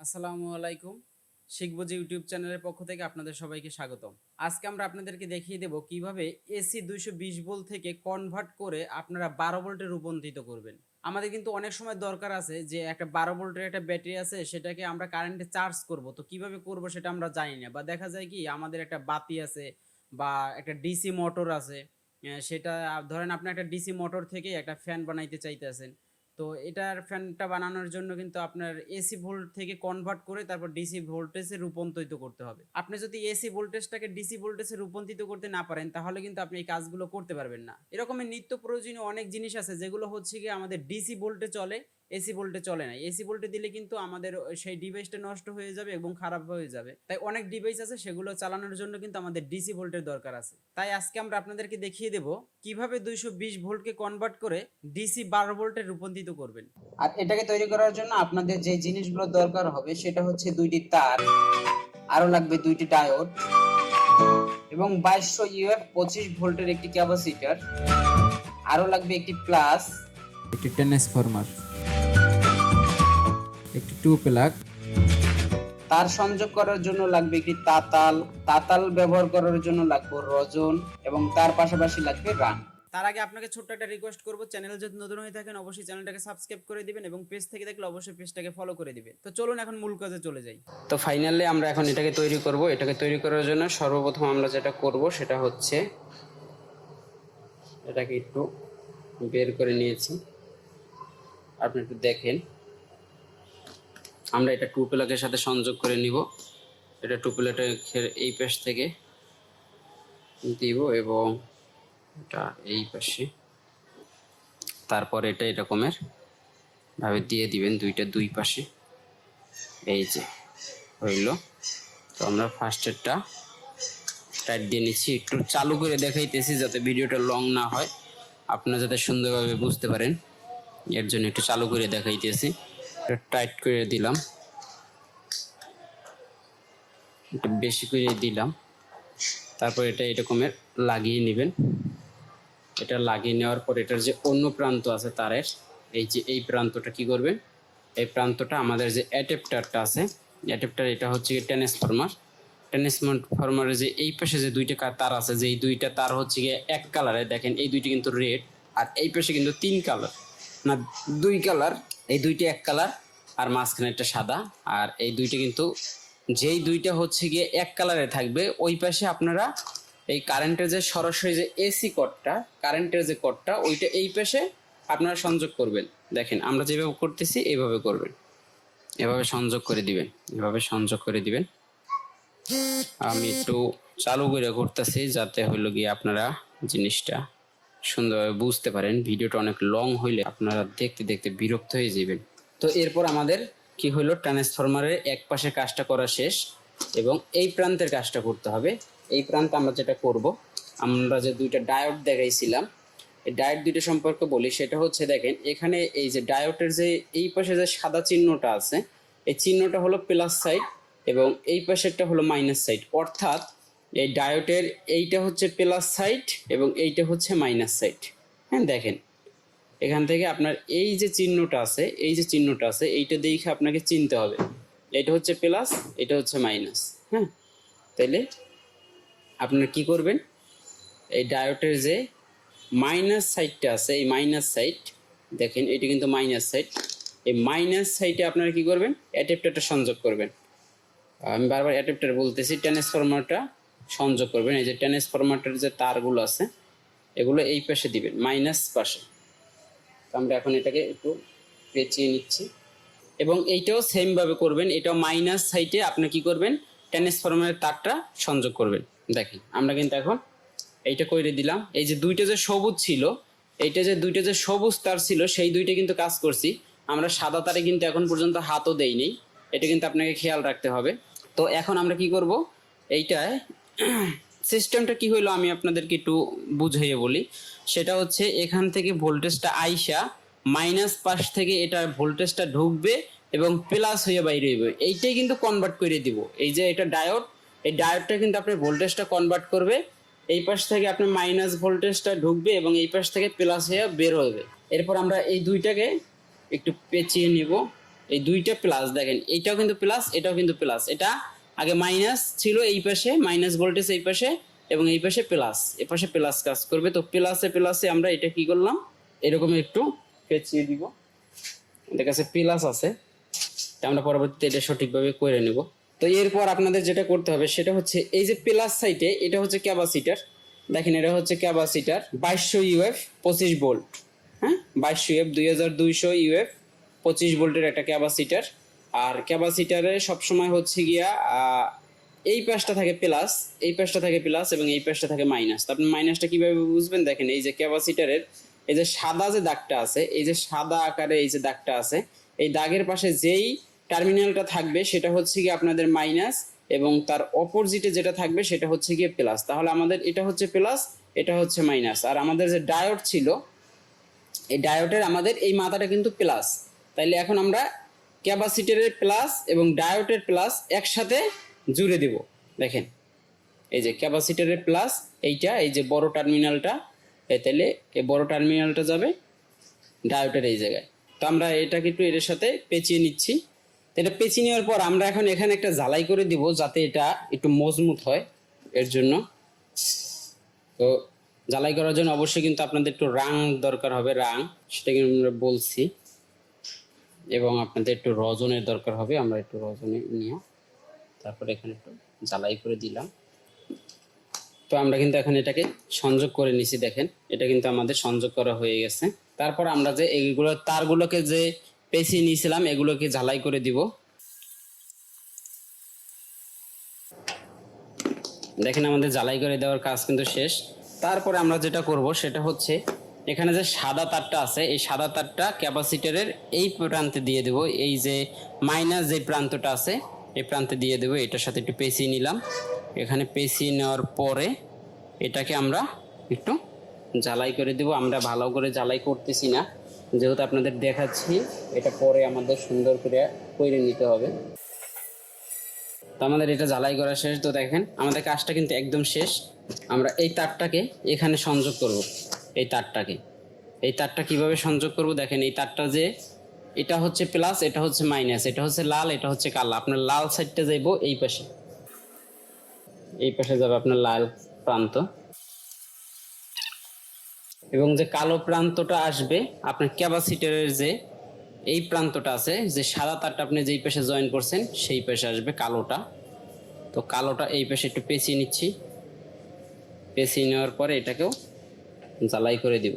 আসসালামু আলাইকুম। শিখবো জি ইউটিউব চ্যানেলের পক্ষ থেকে আপনাদের সবাইকে স্বাগতম। আজকে আমরা আপনাদেরকে দেখিয়ে দেব কিভাবে এসি 220 ভোল্ট থেকে কনভার্ট করে আপনারা 12 ভোল্টে রূপান্তরিত করবেন। আমাদের কিন্তু অনেক সময় দরকার আছে যে একটা 12 ভোল্টের একটা ব্যাটারি আছে, সেটাকে আমরা কারেন্টে চার্জ করব। তো কিভাবে করব সেটা আমরা জানি না, বা দেখা যায় কি আমাদের একটা বাতি আছে বা একটা ডিসি মোটর আছে, সেটা ধরেন আপনি একটা ডিসি মোটর থেকে একটা ফ্যান বানাইতে চাইতেছেন। তো এটার ফ্যানটা বানানোর জন্য কিন্তু আপনার এসি ভোল্ট থেকে কনভার্ট করে তারপর ডিসি ভোল্টেজে রূপান্তরিত করতে হবে। আপনি যদি এসি ভোল্টেজটাকে ডিসি ভোল্টেজে রূপান্তরিত করতে না পারেন, তাহলে কিন্তু আপনি এই কাজগুলো করতে পারবেন না। এরকমের নিত্য প্রয়োজনীয় অনেক জিনিস আছে যেগুলো হচ্ছে কি আমাদের ডিসি ভোল্টে চলে, এসি ভোল্টে চলে না। এসি ভোল্টে দিলে কিন্তু আমাদের সেই ডিভাইসটা নষ্ট হয়ে যাবে এবং খারাপ হয়ে যাবে। তাই অনেক ডিভাইস আছে সেগুলো চালানোর জন্য কিন্তু আমাদের ডিসি ভোল্টের দরকার আছে। তাই আজকে আমরা আপনাদেরকে দেখিয়ে দেব কিভাবে 220 ভোল্টকে কনভার্ট করে ডিসি 12 ভোল্টে রূপান্তরিত করবেন। আর এটাকে তৈরি করার জন্য আপনাদের যে জিনিসগুলো দরকার হবে সেটা হচ্ছে দুইটি তার, আরো লাগবে দুইটি ডায়োড এবং 2200 ইউএফ 25 ভোল্টের একটি ক্যাপাসিটর, আরো লাগবে একটি প্লাস, একটি ট্রান্সফরমার, একটি টু প্লাগ। তার সংযোগ করার জন্য লাগবে একটি তাতাল ব্যবহার করার জন্য লাগবে রজন এবং তার পাশাপাশি লাগবে রান। তার আগে আপনাকে ছোট্ট একটা রিকোয়েস্ট করব, চ্যানেল যদি নতুন হয়ে থাকেন অবশ্যই চ্যানেলটাকে সাবস্ক্রাইব করে দিবেন এবং পেজ থেকে দেখলে অবশ্যই পেজটাকে ফলো করে দিবেন। তো চলুন এখন মূল কাজে চলে যাই। তো ফাইনালি আমরা এখন এটাকে তৈরি করব। এটাকে তৈরি করার জন্য সর্বপ্রথম আমরা যেটা করব সেটা হচ্ছে এটাকে একটু বের করে নিয়েছি, আপনি একটু দেখেন। আমরা এটা টু প্লাগের সাথে সংযোগ করে নিব। এটা টু প্লাগের এই পাশ থেকে দিব এবং এটা এই পাশে, তারপর এটা এরকমের ভাবে দিয়ে দিবেন দুইটা দুই পাশে। এই যে হইল। তো আমরা ফার্স্টেরটা টাইট দিয়ে নিচ্ছি, একটু চালু করে দেখাইতেছি যাতে ভিডিওটা লং না হয়, আপনারা যাতে সুন্দরভাবে বুঝতে পারেন, এর জন্য একটু চালু করে দেখাইতেছি। এটা টাইট করে দিলাম, একটু বেশি করে দিলাম। তারপর এটা এরকমের লাগিয়ে নেবেন। এটা লাগিয়ে নেওয়ার পর এটার যে অন্য প্রান্ত আছে তারের, এই যে এই প্রান্তটা কি করবেন, এই প্রান্তটা আমাদের যে অ্যাডাপ্টারটা আছে, অ্যাডাপ্টার এটা হচ্ছে ট্রান্সফরমারের যে এই পাশে যে দুইটা তার আছে, যে এই দুইটা তার হচ্ছে গিয়ে এক কালারে, দেখেন এই দুইটি কিন্তু রেড, আর এই পাশে কিন্তু তিন কালার না দুই কালার, এই দুইটা এক কালার আর মাঝখানে একটা সাদা। আর এই দুইটা কিন্তু যেই দুইটা হচ্ছে গিয়ে এক কালারে থাকবে, ওই পাশে আপনারা এই কারেন্টের যে সরাসরি যে এসি কর্ডটা, কারেন্টের যে কর্ডটা ওইটা এই পাশে আপনারা সংযোগ করবেন। দেখেন আমরা যেভাবে করতেছি এইভাবে করবেন, এভাবে সংযোগ করে দিবেন, এভাবে সংযোগ করে দিবেন। আমি একটু চালু করে করতেছি যাতে হইলো গিয়ে আপনারা জিনিসটা সুন্দরভাবে বুঝতে পারেন। ভিডিওটা অনেক লং হইলে আপনারা দেখতে দেখতে বিরক্ত হয়ে যাবেন। তো এরপর আমাদের কি হইলো, ট্রান্সফরমারের এক পাশে কাজটা করা শেষ এবং এই প্রান্তের কাজটা করতে হবে। এই প্রান্ত আমরা যেটা করব, আমরা যে দুইটা ডায়োড দেখাইছিলাম, এই ডায়োড দুইটা সম্পর্কে বলি। সেটা হচ্ছে দেখেন এখানে এই যে ডায়োডের যে এই পাশে যে সাদা চিহ্নটা আছে, এই চিহ্নটা হলো প্লাস সাইড এবং এই পাশেরটা হলো মাইনাস সাইড। অর্থাৎ এই ডায়োডের এইটা হচ্ছে প্লাস সাইড এবং এইটা হচ্ছে মাইনাস সাইড। হ্যাঁ দেখেন এখান থেকে আপনার এই যে চিহ্নটা আছে, এই যে চিহ্নটা আছে এইটা দেখে আপনাকে চিনতে হবে, এটা হচ্ছে প্লাস, এটা হচ্ছে মাইনাস। হ্যাঁ, তাইলে আপনারা কি করবেন, এই ডায়োডের যে মাইনাস সাইডটা আছে, এই মাইনাস সাইড দেখেন এটা কিন্তু মাইনাস সাইড, এই মাইনাস সাইডে আপনারা কি করবেন, অ্যাডাপ্টারটা সংযোগ করবেন। আমি বারবার অ্যাডাপ্টার বলতেছি, ট্রান্সফরমারটা সংযোগ করবেন। এই যে ট্রান্সফরমারটার যে তারগুলো আছে এগুলো এই পাশে দিবেন, মাইনাস পাশে। আমরা এখন এটাকে একটু পেঁচিয়ে নিচ্ছি এবং এইটাও সেমভাবে করবেন। এটাও মাইনাস সাইডে আপনি কি করবেন, ট্রান্সফরমারের তারটা সংযোগ করবেন। দেখেন আমরা কিন্তু এখন এইটা করে দিলাম। এই যে দুইটা যে সবুজ ছিল, এইটা যে দুইটা যে সবুজ তার ছিল সেই দুইটা কিন্তু কাজ করছি। আমরা সাদা তারে কিন্তু এখন পর্যন্ত হাতও দেইনি, এটা কিন্তু আপনাকে খেয়াল রাখতে হবে। তো এখন আমরা কি করব, এইটায় সিস্টেমটা কি হইলো আমি আপনাদেরকে একটু বুঝিয়ে বলি। সেটা হচ্ছে এখান থেকে ভোল্টেজটা আইসা মাইনাস পাশ থেকে এটা ভোল্টেজটা ঢুকবে এবং প্লাস হয়ে বাইরে হইবে, এইটাই কিন্তু কনভার্ট করে দিব। এই যে এটা ডায়োড, এই ডায়োডটা কিন্তু আপনার ভোল্টেজটা কনভার্ট করবে। এই পাশ থেকে আপনার মাইনাস ভোল্টেজটা ঢুকবে এবং এই পাশ থেকে প্লাস হয়ে বের হবে। এরপর আমরা এই দুইটাকে একটু পেঁচিয়ে নিব এই দুইটা প্লাস, দেখেন এইটাও কিন্তু প্লাস, এটাও কিন্তু প্লাস। এটা আগে মাইনাস ছিল এই পাশে, মাইনাস ভোল্টেজ এই পাশে, এবং এই পাশে প্লাস, এ পাশে প্লাস কাজ করবে। তো প্লাসে প্লাসে আমরা এটা কি করলাম, এরকম একটু পেঁচিয়ে দিব। আমাদের কাছে প্লাস আছে, আমরা পরবর্তীতে এটা সঠিকভাবে করে নেব। তো এরপর আপনাদের যেটা করতে হবে সেটা হচ্ছে এই যে প্লাস সাইডে এটা হচ্ছে ক্যাপাসিটার, দেখেন এটা হচ্ছে ক্যাপাসিটার 2200 ইউএফ 25 ভোল্ট, হ্যাঁ 2200 ইউএফ 2200 ইউএফ 25 ভোল্টের একটা ক্যাপাসিটার। আর ক্যাপাসিটারে সবসময় হচ্ছে গিয়া এই পাশটা থাকে প্লাস, এই পাশটা থাকে প্লাস, এবং এই পাশটা থাকে মাইনাস। তো আপনি মাইনাসটা কিভাবে বুঝবেন, দেখেন এই যে ক্যাপাসিটারের এই যে সাদা যে দাগটা আছে, এই যে সাদা আকারে এই যে দাগটা আছে, এই দাগের পাশে যেই টার্মিনালটা থাকবে সেটা হচ্ছে গিয়ে আপনাদের মাইনাস, এবং তার অপোজিটে যেটা থাকবে সেটা হচ্ছে গিয়ে প্লাস। তাহলে আমাদের এটা হচ্ছে প্লাস, এটা হচ্ছে মাইনাস। আর আমাদের যে ডায়োড ছিল, এই ডায়োডের আমাদের এই মাথাটা কিন্তু প্লাস। তাইলে এখন আমরা ক্যাপাসিটরের প্লাস এবং ডায়োডের প্লাস একসাথে জুড়ে দিব। দেখেন এই যে ক্যাপাসিটরের প্লাস এইটা, এই যে বড় টার্মিনালটা, তাইলে এই বড় টার্মিনালটা যাবে ডায়োডের এই জায়গায়। তো আমরা এটাকে একটু এর সাথে পেঁচিয়ে নিচ্ছি। এটা পেঁচিয়ে নেওয়ার পর আমরা এখন এখানে একটা ঝালাই করে দিব যাতে এটা একটু মজবুত হয় এর জন্য। তো ঝালাই করার জন্য অবশ্যই কিন্তু আপনাদের একটু রাং দরকার হবে, রাং সেটা কিন্তু আমরা বলছি, এবং আপনাদের একটু রজনের দরকার হবে, আমরা একটু রজনে নিয়ে তারপরে এখানে একটু ঝালাই করে দিলাম। তো আমরা কিন্তু এখন এটাকে সংযোগ করে নিছি, দেখেন এটা কিন্তু আমাদের সংযোগ করা হয়ে গেছে। তারপর আমরা যে এইগুলো তারগুলোকে যে পেঁচিয়ে নিয়েছিলাম এগুলোকে ঝালাই করে দিব। দেখেন আমাদের ঝালাই করে দেওয়ার কাজ কিন্তু শেষ। তারপরে আমরা যেটা করব সেটা হচ্ছে এখানে যে সাদা তারটা আছে, এই সাদা তারটা ক্যাপাসিটরের এই প্রান্তে দিয়ে দেব, এই যে মাইনাস যে প্রান্তটা আছে এই প্রান্তে দিয়ে দেব। এটার সাথে একটু পেঁচিয়ে নিলাম। এখানে পেঁচিয়ে নেওয়ার পরে এটাকে আমরা একটু ঝালাই করে দেব। আমরা ভালো করে ঝালাই করতেছি না, যেহেতু আপনাদের দেখাচ্ছি, এটা পরে আমাদের সুন্দর করে নিতে হবে। তো আমাদের এটা ঝালাই করা শেষ। তো দেখেন আমাদের কাজটা কিন্তু একদম শেষ। আমরা এই তারটাকে এখানে সংযোগ করব, এই তারটা কিভাবে সংযোগ করব, দেখেন এই তারটা যে এটা হচ্ছে প্লাস, এটা হচ্ছে মাইনাস, এটা হচ্ছে লাল, এটা হচ্ছে কালো। আপনার লাল সাইডটা যাইব এই পাশে, এই পাশে যাবে আপনার লাল প্রান্ত, এবং যে কালো প্রান্তটা আসবে আপনার ক্যাপাসিটরের যে এই প্রান্তটা আছে, যে সাদা তারটা আপনি যেই পাশে জয়েন করছেন সেই পাশে আসবে কালোটা। তো কালোটা এই পাশে একটু পেঁচিয়ে নিচ্ছি। পেঁচিয়ে নেওয়ার পরে এটাকেও ঝালাই করে দিব।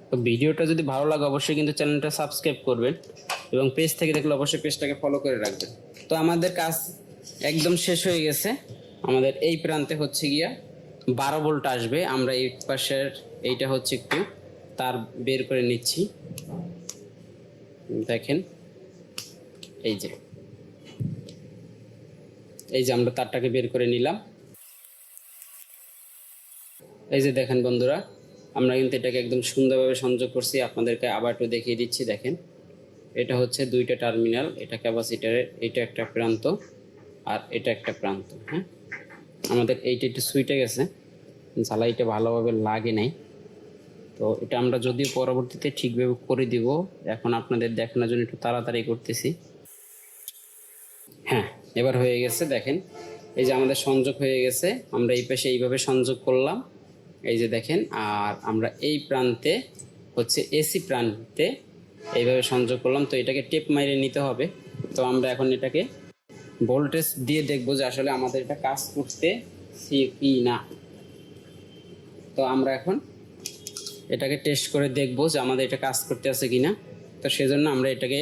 তো ভিডিওটা যদি ভালো লাগে অবশ্যই কিন্তু চ্যানেলটা সাবস্ক্রাইব করবেন, এবং পেজ থেকে দেখলে অবশ্যই পেজটাকে ফলো করে রাখবেন। তো আমাদের কাজ একদম শেষ হয়ে গেছে। আমাদের এই প্রান্তে হচ্ছে গিয়া 12 ভোল্ট আসবে। আমরা এই পাশের এইটা হচ্ছে একটু তার বের করে নিচ্ছি। দেখেন এই যে আমরা তারটাকে বের করে নিলাম। এই যে দেখেন বন্ধুরা, আমরা কিন্তু এটাকে একদম সুন্দরভাবে সংযোগ করছি। আপনাদেরকে আবার একটু দেখিয়ে দিচ্ছি। দেখেন এটা হচ্ছে দুইটা টার্মিনাল, এটা ক্যাপাসিটরের, এটা একটা প্রান্ত আর এটা একটা প্রান্ত। হ্যাঁ, আমাদের এইটা একটু সুইটে গেছে, ঝালাইটা ভালোভাবে লাগে নাই। তো এটা আমরা যদিও পরবর্তীতে ঠিকভাবে করে দিব, এখন আপনাদের দেখানোর জন্য একটু তাড়াতাড়ি করতেছি। হ্যাঁ, এবার হয়ে গেছে। দেখেন এই যে আমাদের সংযোগ হয়ে গেছে। আমরা এই পাশে এইভাবে সংযোগ করলাম, এই যে দেখেন। আর আমরা এই প্রান্তে হচ্ছে এসি প্রান্তে এইভাবে সংযোগ করলাম। তো এটাকে টেপ মাইরে নিতে হবে। তো আমরা এখন এটাকে ভোল্টেজ দিয়ে দেখবো যে আসলে আমাদের এটা কাজ করতেছে কি না। তো আমরা এখন এটাকে টেস্ট করে দেখবো যে আমাদের এটা কাজ করতে আছে কিনা। তো সেজন্য আমরা এটাকে,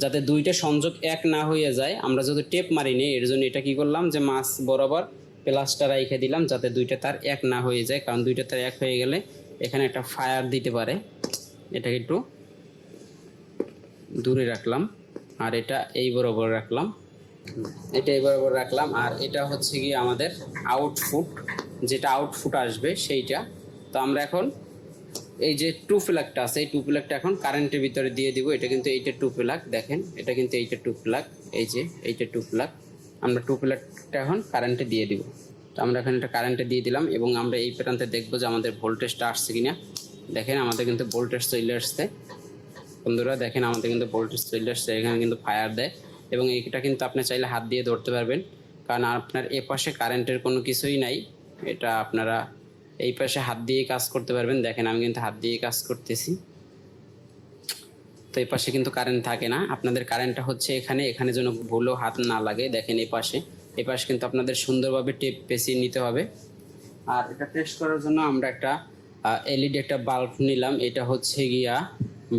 যাতে দুইটা সংযোগ এক না হয়ে যায়, আমরা যদি টেপ মারি নিই, এর জন্য এটা কি করলাম যে মাছ বরাবর প্লাসটা রেখে দিলাম যাতে দুইটা তার এক না হয়ে যায়, কারণ দুইটা তার এক হয়ে গেলে এখানে একটা ফায়ার দিতে পারে। এটাকে একটু দূরে রাখলাম, আর এটা এই বরাবর রাখলাম, এটা এই বরাবর রাখলাম। আর এটা হচ্ছে কি আমাদের আউটপুট, যেটা আউটপুট আসবে সেইটা। তো আমরা এখন এই যে টু প্লাগটা আছে, এই টু প্লাগটা এখন কারেন্টের ভিতরে দিয়ে দিব। এটা কিন্তু এইটা টু প্লাগ, দেখেন এটা কিন্তু এইটা টু প্লাগ, এই যে এইটা টু প্লাগ। আমরা টু প্লাগটা এখন কারেন্টে দিয়ে দিব। তো আমরা এখন এটা কারেন্টে দিয়ে দিলাম, এবং আমরা এই প্রান্তে দেখবো যে আমাদের ভোল্টেজটা আসছে কিনা। দেখেন আমাদের কিন্তু ভোল্টেজ চলে আসছে। বন্ধুরা দেখেন আমাদের কিন্তু ভোল্টেজ চলে আসছে, এখানে কিন্তু ফায়ার দেয় এবং এটা কিন্তু আপনি চাইলে হাত দিয়ে ধরতে পারবেন, কারণ আপনার এ পাশে কারেন্টের কোনো কিছুই নাই। এটা আপনারা এই পাশে হাত দিয়ে কাজ করতে পারবেন। দেখেন আমি কিন্তু হাত দিয়ে কাজ করতেছি, তো এই পাশে কিন্তু কারেন্ট থাকে না। আপনাদের কারেন্টটা হচ্ছে এখানে, এখানে যেন ভুলেও হাত না লাগে। দেখেন এই পাশে কিন্তু আপনাদের সুন্দরভাবে টেপ পেঁচিয়ে নিতে হবে। আর এটা টেস্ট করার জন্য আমরা একটা এলইডি একটা বাল্ব নিলাম। এটা হচ্ছে গিয়া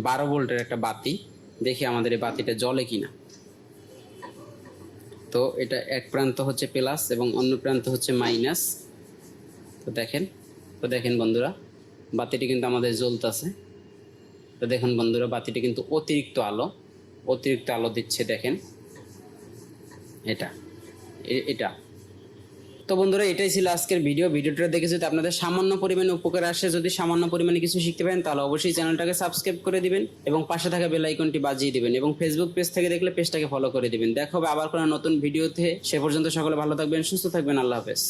12 ভোল্টের একটা বাতি। দেখি আমাদের এই বাতিটা জ্বলে কিনা। তো এটা এক প্রান্ত হচ্ছে প্লাস এবং অন্য প্রান্ত হচ্ছে মাইনাস। তো দেখেন বন্ধুরা বাতিটি কিন্তু আমাদের জ্বলতেছে। তো দেখুন বন্ধুরা বাতিটি কিন্তু অতিরিক্ত আলো দিচ্ছে। দেখেন এটা। তো বন্ধুরা এটাই ছিল আজকের ভিডিওটা দেখে যদি আপনাদের সামান্য পরিমাণে উপকার আসে, যদি সামান্য পরিমাণে কিছু শিখতে পারেন, তাহলে অবশ্যই চ্যানেলটাকে সাবস্ক্রাইব করে দিবেন এবং পাশে থাকা বেল আইকনটি বাজিয়ে দিবেন এবং ফেসবুক পেজ থেকে দেখলে পেজটাকে ফলো করে দিবেন। দেখা হবে আবার কোনো নতুন ভিডিওতে। সে পর্যন্ত সকলে ভালো থাকবেন, সুস্থ থাকবেন। আল্লাহ হাফেজ।